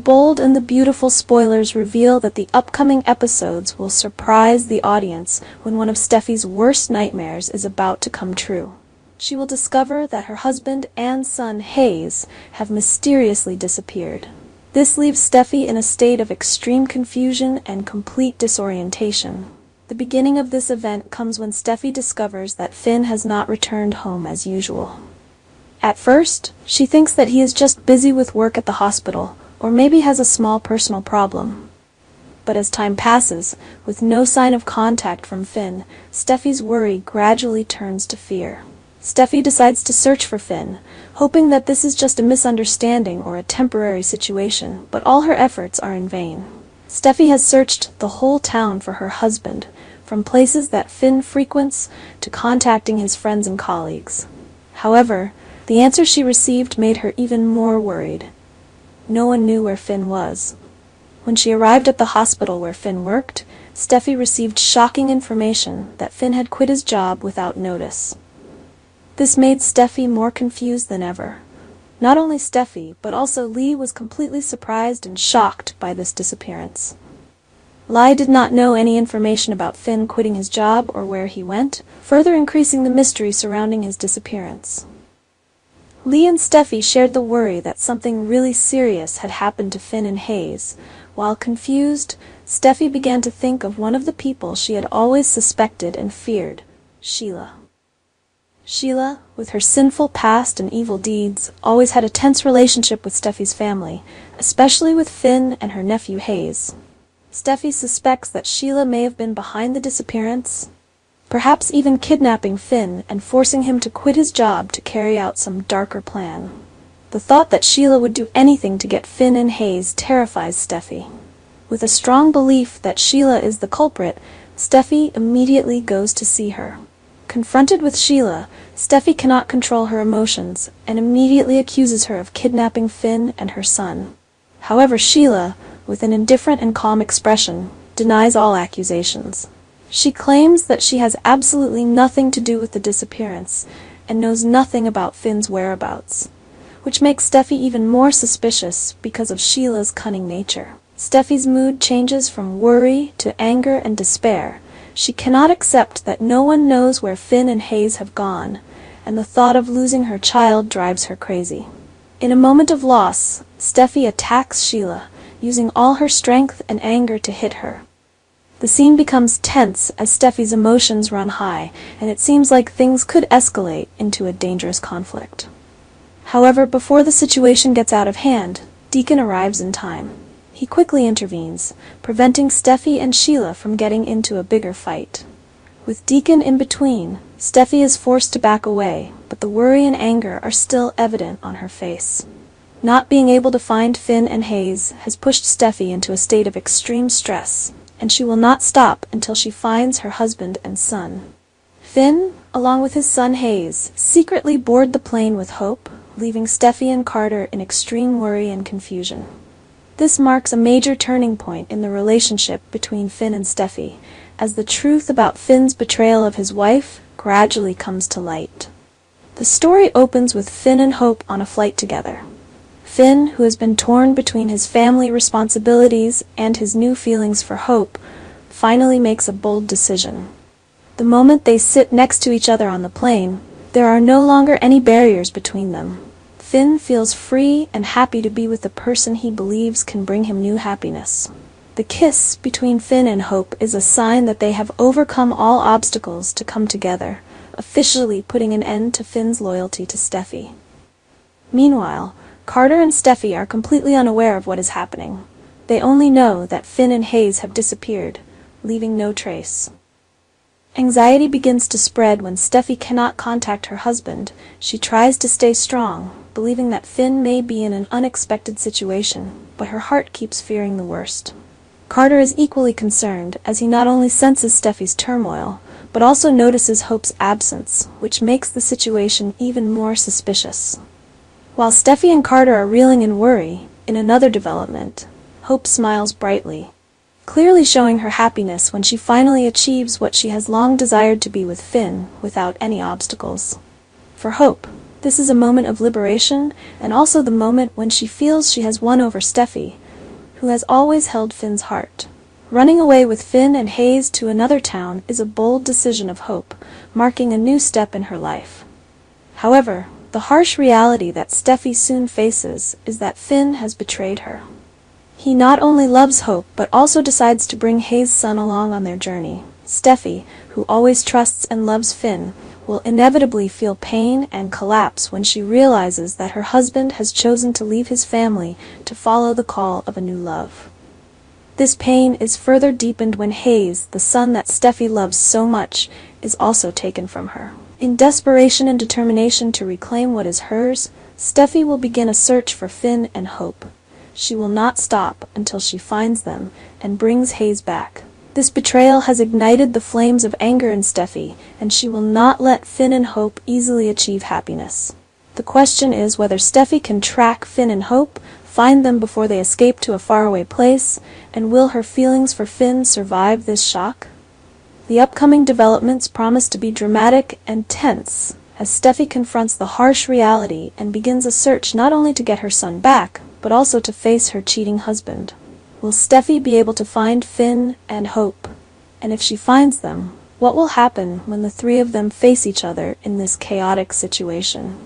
bold and the beautiful spoilers reveal that the upcoming episodes will surprise the audience when one of Steffi's worst nightmares is about to come true. She will discover that her husband and son Hayes have mysteriously disappeared. This leaves Steffi in a state of extreme confusion and complete disorientation. The beginning of this event comes when Steffi discovers that Finn has not returned home as usual. At first, she thinks that he is just busy with work at the hospital, or maybe has a small personal problem. But as time passes, with no sign of contact from Finn, Steffi's worry gradually turns to fear. Steffi decides to search for Finn, hoping that this is just a misunderstanding or a temporary situation, but all her efforts are in vain. Steffi has searched the whole town for her husband, from places that Finn frequents to contacting his friends and colleagues. However, the answer she received made her even more worried. No one knew where Finn was. When she arrived at the hospital where Finn worked, Steffi received shocking information that Finn had quit his job without notice. This made Steffi more confused than ever. Not only Steffi, but also Lee was completely surprised and shocked by this disappearance. Lee did not know any information about Finn quitting his job or where he went, further increasing the mystery surrounding his disappearance. Lee and Steffi shared the worry that something really serious had happened to Finn and Hayes. While confused, Steffi began to think of one of the people she had always suspected and feared, Sheila. Sheila, with her sinful past and evil deeds, always had a tense relationship with Steffi's family, especially with Finn and her nephew Hayes. Steffi suspects that Sheila may have been behind the disappearance, perhaps even kidnapping Finn and forcing him to quit his job to carry out some darker plan. The thought that Sheila would do anything to get Finn and Hayes terrifies Steffi. With a strong belief that Sheila is the culprit, Steffi immediately goes to see her. Confronted with Sheila, Steffi cannot control her emotions and immediately accuses her of kidnapping Finn and her son. However, Sheila, with an indifferent and calm expression, denies all accusations. She claims that she has absolutely nothing to do with the disappearance and knows nothing about Finn's whereabouts, which makes Steffi even more suspicious because of Sheila's cunning nature. Steffi's mood changes from worry to anger and despair. She cannot accept that no one knows where Finn and Hayes have gone, and the thought of losing her child drives her crazy. In a moment of loss, Steffi attacks Sheila, using all her strength and anger to hit her. The scene becomes tense as Steffi's emotions run high, and it seems like things could escalate into a dangerous conflict. However, before the situation gets out of hand, Deacon arrives in time. He quickly intervenes, preventing Steffi and Sheila from getting into a bigger fight. With Deacon in between, Steffi is forced to back away, but the worry and anger are still evident on her face. Not being able to find Finn and Hayes has pushed Steffi into a state of extreme stress, and she will not stop until she finds her husband and son. Finn, along with his son Hayes, secretly board the plane with Hope, leaving Steffi and Carter in extreme worry and confusion. This marks a major turning point in the relationship between Finn and Steffi, as the truth about Finn's betrayal of his wife gradually comes to light. The story opens with Finn and Hope on a flight together. Finn, who has been torn between his family responsibilities and his new feelings for Hope, finally makes a bold decision. The moment they sit next to each other on the plane, there are no longer any barriers between them. Finn feels free and happy to be with the person he believes can bring him new happiness. The kiss between Finn and Hope is a sign that they have overcome all obstacles to come together, officially putting an end to Finn's loyalty to Steffi. Meanwhile, Carter and Steffi are completely unaware of what is happening. They only know that Finn and Hayes have disappeared, leaving no trace. Anxiety begins to spread when Steffi cannot contact her husband. She tries to stay strong, believing that Finn may be in an unexpected situation, but her heart keeps fearing the worst. Carter is equally concerned, as he not only senses Steffi's turmoil, but also notices Hope's absence, which makes the situation even more suspicious. While Steffi and Carter are reeling in worry, in another development, Hope smiles brightly, clearly showing her happiness when she finally achieves what she has long desired to be with Finn without any obstacles. For Hope, this is a moment of liberation, and also the moment when she feels she has won over Steffi, who has always held Finn's heart. Running away with Finn and Hayes to another town is a bold decision of Hope, marking a new step in her life. However, the harsh reality that Steffy soon faces is that Finn has betrayed her. He not only loves Hope, but also decides to bring Hayes' son along on their journey. Steffy, who always trusts and loves Finn, will inevitably feel pain and collapse when she realizes that her husband has chosen to leave his family to follow the call of a new love. This pain is further deepened when Hayes, the son that Steffy loves so much, is also taken from her. In desperation and determination to reclaim what is hers, Steffy will begin a search for Finn and Hope. She will not stop until she finds them and brings Hayes back. This betrayal has ignited the flames of anger in Steffy, and she will not let Finn and Hope easily achieve happiness. The question is whether Steffy can track Finn and Hope, find them before they escape to a faraway place, and will her feelings for Finn survive this shock? The upcoming developments promise to be dramatic and tense, as Steffy confronts the harsh reality and begins a search not only to get her son back, but also to face her cheating husband. Will Steffy be able to find Finn and Hope? And if she finds them, what will happen when the three of them face each other in this chaotic situation?